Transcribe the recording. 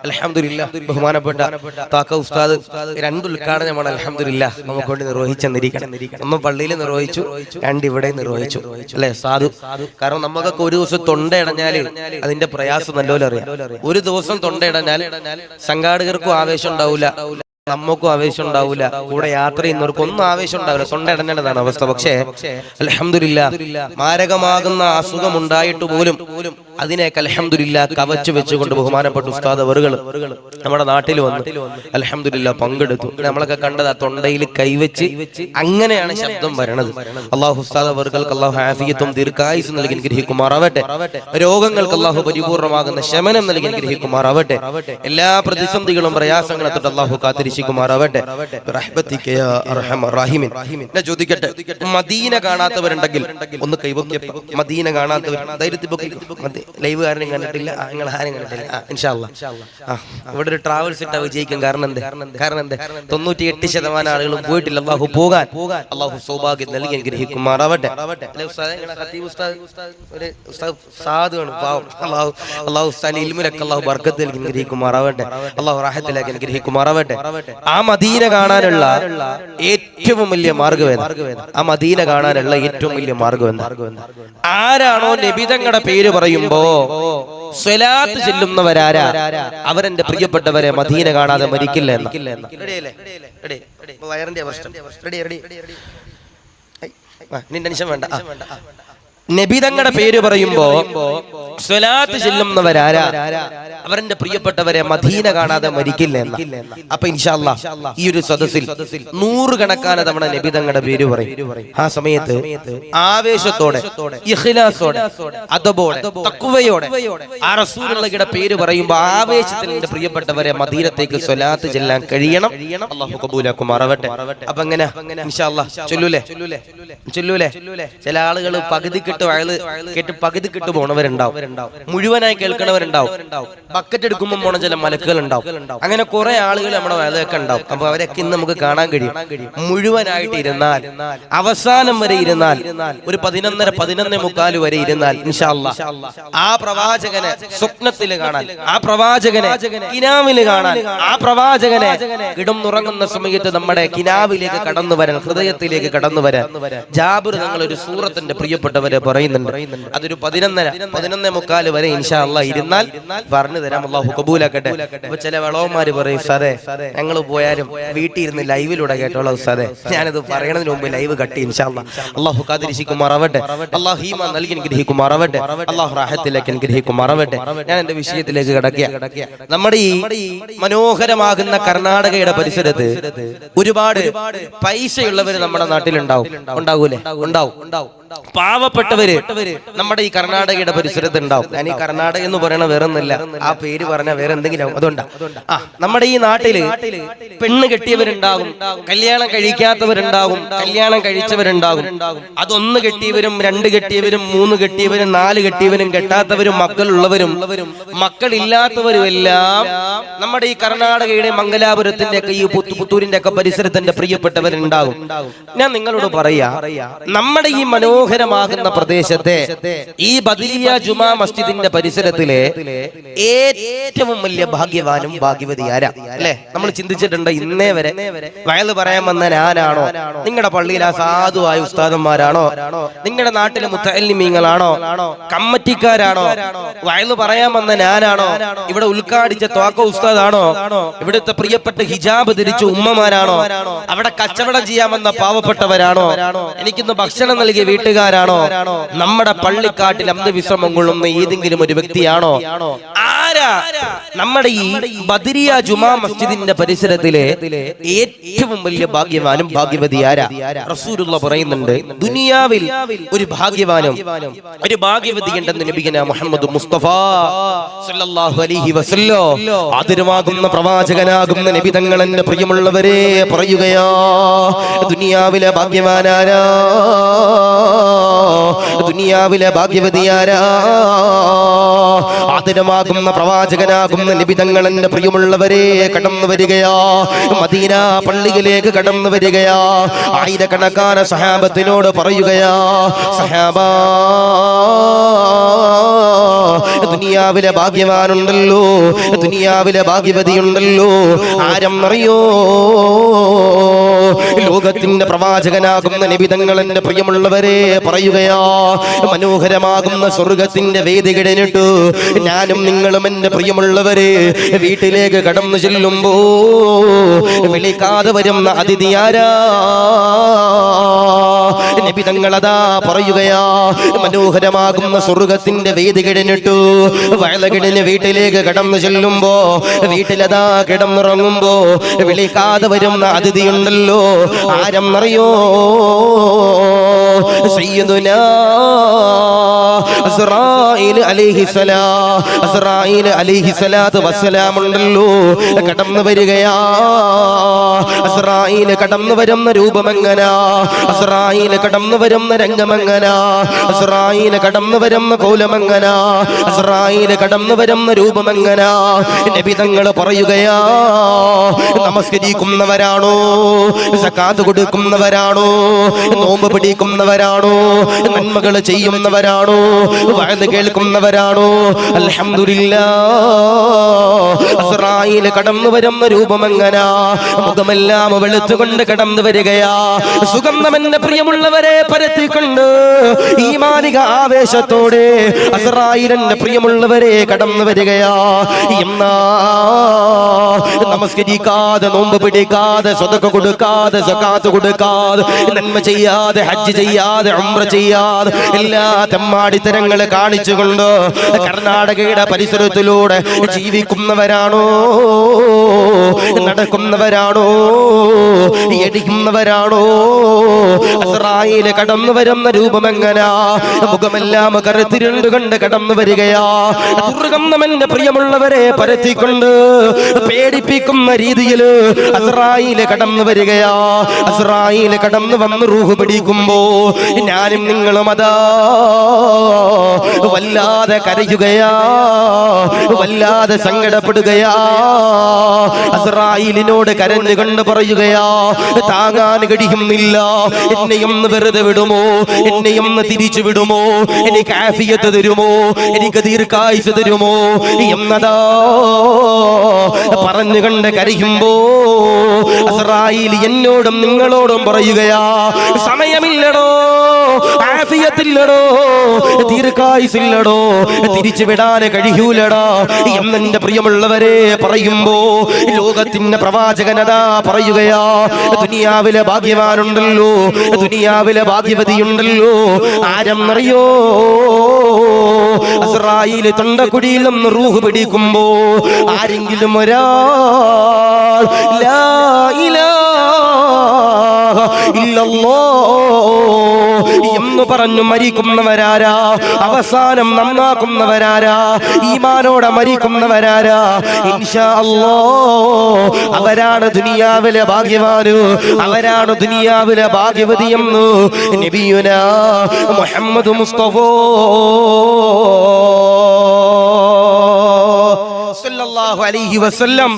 അൽഹംദുലില്ലാ ബഹുമാനപ്പെട്ട താക്ക ഉസ്താദ് രണ്ട് ഉദ്ഘാടനമാണ് അൽഹംദുലില്ലാ നമുക്ക് വേണ്ടി നിർവഹിച്ചെന്നിരിക്കണം. ഒന്ന് പള്ളിയിൽ നിർവഹിച്ചു, രണ്ട് ഇവിടെ നിർവഹിച്ചു അല്ലെ സാധു. കാരണം നമുക്കൊക്കെ ഒരു ദിവസം തൊണ്ടയടഞ്ഞാല് അതിന്റെ പ്രയാസം നല്ലപോലെ അറിയാം. ഒരു ദിവസം തൊണ്ടയടഞ്ഞാൽ സംഘാടകർക്കും ആവേശം ഉണ്ടാവില്ല, നമുക്കും ആവേശം ഉണ്ടാവില്ല, കൂടെ യാത്ര ചെയ്യുന്നവർക്കും ഒന്നും ആവേശം ഉണ്ടാവില്ല, തൊണ്ടയടഞ്ഞതാണ് അവസ്ഥ. പക്ഷേ അൽഹംദുലില്ലാ മാരകമാകുന്ന അസുഖം ഉണ്ടായിട്ട് പോലും അതിനെയൊക്കെ അൽഹംദുലില്ലാ കവച്ചു വെച്ചുകൊണ്ട് ബഹുമാനപ്പെട്ട ഉസ്താദ് അവറുകൾ നമ്മുടെ നാട്ടിൽ വന്ന് അൽഹംദുലില്ലാ പങ്കെടുത്തു. നമ്മളൊക്കെ കണ്ടത് ആ തൊണ്ടയിൽ കൈവച്ച് അങ്ങനെയാണ് ശബ്ദം വരണത്. അള്ളാഹു ഉസ്താദ് അവറുകൾക്ക് അള്ളാഹു ആഫിയത്തും ദീർഘായുസ്സും നൽകി അനുഗ്രഹിക്കുമാറാവട്ടെ. രോഗങ്ങൾക്ക് അള്ളാഹു പരിപൂർണമാകുന്ന ശമനം നൽകി അനുഗ്രഹിക്കുമാറാവട്ടെ. എല്ലാ പ്രതിസന്ധികളും പ്രയാസങ്ങളും തൊട്ട് അള്ളാഹു കാത്തിരിക്കുമാറാവട്ടെ. ചോദിക്കട്ടെ, മദീന കാണാത്തവരുണ്ടെങ്കിൽ ഒന്ന് കൈവക്കി. മദീന കാണാത്തവർ ധൈര്യത്തിൽ ലൈവ് കാരണം കണ്ടിട്ടില്ല, നിങ്ങൾ ആരും കണ്ടിട്ടില്ല. ഇൻഷാ അല്ലാഹ് ഇവിടെ ഒരു ട്രാവൽസ് ഇട്ടാ വിജയിക്കും. കാരണം എന്ത്? 98% ആളുകളും പോയിട്ടില്ല. അള്ളാഹു പോകാൻ അള്ളാഹു സൗഭാഗ്യം നൽകി അനുഗ്രഹിക്കുമാറാവട്ടെ. അള്ളാഹു ഇൽമിലൊക്കെ അള്ളാഹു ബർക്കത്ത് നൽകി അനുഗ്രഹിക്കുമാറാവട്ടെ. അള്ളാഹു റാഹത്തിലേക്ക് അനുഗ്രഹിക്കുമാറാവട്ടെ. ആ മദീന കാണാനുള്ള ഏറ്റവും വലിയ മാർഗ്ഗം ഏതാ? ആ മദീന കാണാനുള്ള ഏറ്റവും വലിയ മാർഗ്ഗം എന്താ? ആരാണോ നബിതങ്ങളുടെ പേര് പറയുമ്പോ സ്വലാത്ത് ചെല്ലുന്നവരാരാ അവരെന്റെ പ്രിയപ്പെട്ടവരെ മദീന കാണാതെ മരിക്കില്ല എന്ന്. ടെൻഷൻ വേണ്ട. നബിതങ്ങളുടെ പേര് പറയുമ്പോ സ്വലാത്ത് ചെല്ലുന്നവരാരാ അവരെന്റെ പ്രിയപ്പെട്ടവരെ മദീന കാണാതെ മരിക്കില്ല എന്ന. അപ്പൊ ഇൻഷാ അല്ലാഹ് ഈ ഒരു സദസ്സിൽ 100 കണക്കാന തവണ നബിതങ്ങളുടെ പേര് പറയും. ആ സമയത്ത് ആവേശത്തോടെ, ഇഖ്ലാസോടെ, അദബോടെ, തഖ്വയോടെ ആ റസൂലുള്ളാഹിയുടെ പേര് പറയുമ്പോൾ ആവേശത്തിൽ എന്റെ പ്രിയപ്പെട്ടവരെ മദീനത്തേക്ക് സ്വലാത്ത് ചെല്ലാൻ കഴിയണം. അല്ലാഹു ഖബൂലാക്കുമാറാവട്ടെ. അപ്പൊ എങ്ങനെ ഇൻഷാ അല്ലാഹ് ചൊല്ലൂലേ? ചില ആളുകൾ പകുതി കേട്ട് പകുതി കിട്ടു പോണവരുണ്ടാവും, മുഴുവനായി കേൾക്കണവരുണ്ടാവും, ബക്കറ്റ് എടുക്കുമ്പോൾ പോണ ചില മലക്കുകൾ ഉണ്ടാവും. അങ്ങനെ കുറെ ആളുകൾ നമ്മുടെ വേലയൊക്കെ ഉണ്ടാവും. അപ്പൊ അവരൊക്കെ ഇന്ന് നമുക്ക് കാണാൻ കഴിയും. മുഴുവനായിട്ട് ഇരുന്നാൽ, അവസാനം വരെ ഇരുന്നാൽ, ഒരു 11:45 വരെ ഇരുന്നാൽ ഇൻഷാ അല്ലാഹ് ആ പ്രവാചകനെ സ്വപ്നത്തിൽ കാണാൻ, ആ പ്രവാചകനെ കിനാവിൽ കാണാൻ, ആ പ്രവാചകനെ കിടന്നുറങ്ങുന്ന സമയത്ത് നമ്മുടെ കിനാവിലേക്ക് കടന്നു വരാൻ, ഹൃദയത്തിലേക്ക് കടന്നു വരാൻ ജാബിർ തങ്ങൾ ഒരു സൂറത്തിന്റെ പ്രിയപ്പെട്ടവരെ പറയുന്നുണ്ട്. അതൊരു 11:45 വരെ ഇൻഷാ അല്ലാഹ് ഇരുന്നാൽ പറഞ്ഞു തരാം. അല്ലാഹു കബൂലാക്കട്ടെ. അപ്പൊ ചില വളവന്മാര് പറയും, സാറേ ഞങ്ങൾ പോയാലും വീട്ടിൽ ഇരുന്ന് ലൈവിലൂടെ കേട്ടോളാം സാറേ, ഞാനത് പറയണതിന് മുമ്പ് ലൈവ് കട്ടി. ഇൻഷാ അല്ലാഹ് അല്ലാഹു കാത്തിരിക്കുമാറാവട്ടെ. അല്ലാഹു ഈമാൻ നൽകി അനുഗ്രഹിക്കുമാറാവട്ടെ. അല്ലാഹു റാഹത്തിലേക്ക് അനുഗ്രഹിക്കുമാറാവട്ടെ. ഞാൻ എന്റെ വിഷയത്തിലേക്ക് കടക്കുക. നമ്മുടെ ഈ മനോഹരമാകുന്ന കർണാടകയുടെ പരിസരത്ത് ഒരുപാട് പൈസയുള്ളവര് നമ്മുടെ നാട്ടിലുണ്ടാവും. ഉണ്ടാവൂലേ? ഉണ്ടാവും. പാവപ്പെട്ടവര് നമ്മുടെ ഈ കർണാടകയുടെ പരിസരത്ത് ഉണ്ടാവും. ഞാൻ ഈ കർണാടക എന്ന് പറയണ വേറൊന്നുമില്ല, ആ പേര് പറഞ്ഞ വേറെ എന്തെങ്കിലും അതുകൊണ്ടാ. നമ്മുടെ ഈ നാട്ടില് പെണ്ണ് കെട്ടിയവരുണ്ടാകും, കല്യാണം കഴിക്കാത്തവരുണ്ടാകും, കല്യാണം കഴിച്ചവരുണ്ടാകും. അതൊന്ന് കെട്ടിയവരും, 2 കെട്ടിയവരും, 3 കെട്ടിയവരും, 4 കെട്ടിയവരും, കെട്ടാത്തവരും, മക്കളുള്ളവരും, മക്കളില്ലാത്തവരും എല്ലാം നമ്മുടെ ഈ കർണാടകയുടെ മംഗലാപുരത്തിന്റെ ഒക്കെ ഈ പുത്തൂരിന്റെ ഒക്കെ പരിസരത്തിന്റെ പ്രിയപ്പെട്ടവരുണ്ടാകും. ഞാൻ നിങ്ങളോട് പറയാ, നമ്മുടെ ഈ മനോഹരമാകുന്ന പ്രദേശത്തെ ഈ ബദരിയ ജുമാ മസ്ജിദിന്റെ പരിസരത്തിലെ ഏറ്റവും വലിയ ഭാഗ്യവാനും ഭാഗ്യവതി ആരാ? അല്ലെ? നമ്മൾ ചിന്തിച്ചിട്ടുണ്ട് ഇന്നേ വരെ വയല് പറയാൻ വന്ന ഞാനാണോ? നിങ്ങളുടെ പള്ളിയിൽ ആ സാധുവായ ഉസ്താദന്മാരാണോ? നിങ്ങളുടെ നാട്ടിലെ മുത്തഅല്ലിമീങ്ങളാണോ? കമ്മറ്റിക്കാരാണോ? വയല് പറയാൻ വന്ന ഞാനാണോ? ഇവിടെ ഉദ്ഘാടിച്ച ത്വാക്ക ഉസ്താദാണോ? ഇവിടുത്തെ പ്രിയപ്പെട്ട ഹിജാബ് ധരിച്ച ഉമ്മമാരാണോ? അവിടെ കച്ചവടം ചെയ്യാൻ വന്ന പാവപ്പെട്ടവരാണോ? എനിക്കിന്ന് ഭക്ഷണം നൽകിയ വീട്ടുകാരാണോ? നമ്മുടെ പള്ളിക്കാട്ടിൽ അന്ത്യവിശ്രമം കൊള്ളുന്ന ഏതെങ്കിലും ഒരു വ്യക്തിയാണോ? ആരാ? നമ്മുടെ ഈ ബദരിയ ജുമാ മസ്ജിദിന്റെ പരിസരത്തിലെ ഏറ്റവും വലിയ ഭാഗ്യവാനും ഭാഗ്യവതി ആരാ? റസൂലുള്ളാഹി പറയുന്നുണ്ട്, ദുനിയാവിൽ ഒരു ഭാഗ്യവാനും ഒരു ഭാഗ്യവതി ഉണ്ടെന്ന് നബിയന മുഹമ്മദ് മുസ്തഫ സല്ലല്ലാഹു അലൈഹി വസല്ലം ആദരവാകുന്ന പ്രവാചകനാകുന്ന നബി തങ്ങൾ എന്റെ പ്രിയമുള്ളവരെ പറയുകയാ, ദുനിയാവിലെ ഭാഗ്യവാനാരാ? ദുനിയാവിലെ ഭാഗ്യവതിയാരാ? ആദരവാകുന്ന പ്രവാചകനാകുന്ന നബി തങ്ങൾ എന്റെ പ്രിയമുള്ളവരെ കടന്നു വരികയാ. മദീന പള്ളിയിലേക്ക് കടന്നു വരികയാ. ആയിരക്കണക്കാന സഹാബത്തിനോട് പറയുകയാ, സഹാബാ, ദുനിയാവിലെ ഭാഗ്യവാനുണ്ടല്ലോ, ദുനിയാവിലെ ഭാഗ്യവതിയുണ്ടല്ലോ, ആരെന്നറിയോ? ലോകത്തിന്റെ പ്രവാചകനാകുന്ന നബി തങ്ങൾ എന്റെ പ്രിയമുള്ളവരെ പറയുകയാ, മനോഹരമാകുന്ന സ്വർഗത്തിന്റെ വേദി കിടന്നിട്ട് ഞാനും നിങ്ങളും എന്റെ പ്രിയമുള്ളവരെ വീട്ടിലേക്ക് കടന്നു ചെല്ലുമ്പോ വിളിക്കാതെ വരുന്ന അതിഥിയാരാ? നബി തങ്ങൾ അതാ പറയുകയാ, മനോഹരമാകുന്ന സ്വർഗത്തിന്റെ വേദി കിടന്നിട്ട് വയലകിടന് വീട്ടിലേക്ക് കടന്നു ചെല്ലുമ്പോ വീട്ടിലതാ കിടന്നിറങ്ങുമ്പോ വിളിക്കാതെ വരുന്ന അതിഥിയുണ്ടല്ലോ, ആരെന്നറിയോ? സയ്യിദുനാ അസ്റായീൽ അലൈഹിസ്സലാം, അസ്റായീൽ അലൈഹിസ്സലാത്തു വസ്സലാം ഉണ്ടല്ലോ, കടന്നു വരികയാ. അസ്റായീൽ കടന്നു വരുന്ന രൂപമെങ്ങനാ? അസ്റായീൽ കടന്നു വരുന്ന രംഗമെങ്ങനാ? അസ്റായീൽ കടന്നു വരുന്ന കോലമെങ്ങനാ? അസ്റായീൽ കടന്നു വരുന്ന രൂപമെങ്ങനാ? നബി തങ്ങൾ പറയുകയാ, നമസ്കരിക്കുന്നവരാണോ? സകാത്ത് കൊടുക്കുന്നവരാണോ? നോമ്പ് പിടിക്കുന്നവരാണോ? നന്മകൾ ചെയ്യുന്നവരാണോ? വഅദ് കേൾക്കുന്നവരാണോ? അൽഹംദുലില്ലാഹ്. അസ്റായീൽ കടന്നു വരുന്ന രൂപമെങ്ങനാ? മുഖമെല്ലാം വെളുത്തുകൊണ്ട് കടന്നു വരികയാ. സുഗന്ധം എന്റെ പ്രിയമുള്ളവരെ പരത്തിക്കൊണ്ട് ഈമാനിക ആവേശത്തോടെ അസ്റായീൽ എന്റെ പ്രിയമുള്ളവരെ കടന്നു വരികയാ. എന്നാ നമസ്കരിക്കാതെ, നോമ്പ് പിടിക്കാതെ, സ്വതക്ക കൊടുക്കാതെ, സകാത്ത് കൊടുക്കാതെ, നന്മ ചെയ്യാതെ, ഹജ്ജ് ചെയ്യാതെ, ഉംറ ചെയ്യാതെ, എല്ലാ തെമ്മാടിത്തരങ്ങളെ കാണിച്ചുകൊണ്ട് കർണാടകയുടെ പരിസരത്തിലൂടെ ജീവിക്കുന്നവരാണോ? നടക്കുന്നവരാണോ? എടിക്കുന്നവരാണോ? അസ്റായീൽ കടന്നു വരുന്ന രൂപമെങ്ങനാ? മുഖമെല്ലാം കറുത്തിരുണ്ട് കണ്ട് കടന്നു വരികയാ. ദുർഗന്ധം എന്റെ പ്രിയമുള്ളവരെ പരത്തിക്കൊണ്ട് പേടിപ്പിക്കുന്ന രീതിയിൽ അസ്റായീൽ കടന്നു വരികയാ. അസ്റായീൽ കടന്നു വന്ന് റൂഹ് പിടിക്കുമ്പോ ഞാനും നിങ്ങളും അതാ വല്ലാതെ കരയുകയാ, വല്ലാതെ സങ്കടപ്പെടുകയാ. അസ്റായീലിനോട് കരഞ്ഞുകൊണ്ട് പറയുകയാ, താങ്ങാൻ കഴിയുന്നില്ല, എന്നെയൊന്ന് വെറുതെ വിടുമോ? എന്നെയൊന്ന് തിരിച്ചു വിടുമോ? എനിക്ക് ആഫിയത്ത് തരുമോ? എനിക്ക് ദീർഘായുസ് തരുമോ? എന്നതാ പറഞ്ഞുകൊണ്ട് കരയുമ്പോ അസ്റായീൽ എന്നോടും നിങ്ങളോടും പറയുകയാ, സമയമില്ലടോ, ആഫിയത്തില്ലടോ, ദീർഘായുസില്ലടോ, തിരിച്ചു വിടാൻ കഴിയൂലടാ എന്നെന്റെ പ്രിയമുള്ളവരെ പറയുമ്പോ ലോകത്തിന്റെ പ്രവാചകനതാ പറയുകയാ, ദുനിയാവിലെ ഭാഗ്യവാനുണ്ടല്ലോ, ദുനിയാവിലെ ഭാഗ്യവതിയുണ്ടല്ലോ, ആരെന്നറിയോ? അസ്റായീൽ തൊണ്ടക്കുടിയിൽ നിന്ന് റൂഹ് പിടിക്കുമ്പോ ആരെങ്കിലും ഒരാൾ ലാ ഇലാഹ ഇല്ലല്ലാഹ് എന്ന് പറഞ്ഞു മരിക്കുന്നവരാരാ? അവസാനം നന്നാക്കുന്നവരാരാ? ഈമാനോടെ മരിക്കുന്നവരാരാ? ഇൻഷാ അല്ലാഹ് അവരാണ് ദുനിയാവിലെ ഭാഗ്യവാന്, അവരാണ് ദുനിയാവിലെ ഭാഗ്യവതിയെന്ന് നബിയുനാ മുഹമ്മദ് മുസ്തഫ സല്ലല്ലാഹു അലൈഹി വസല്ലം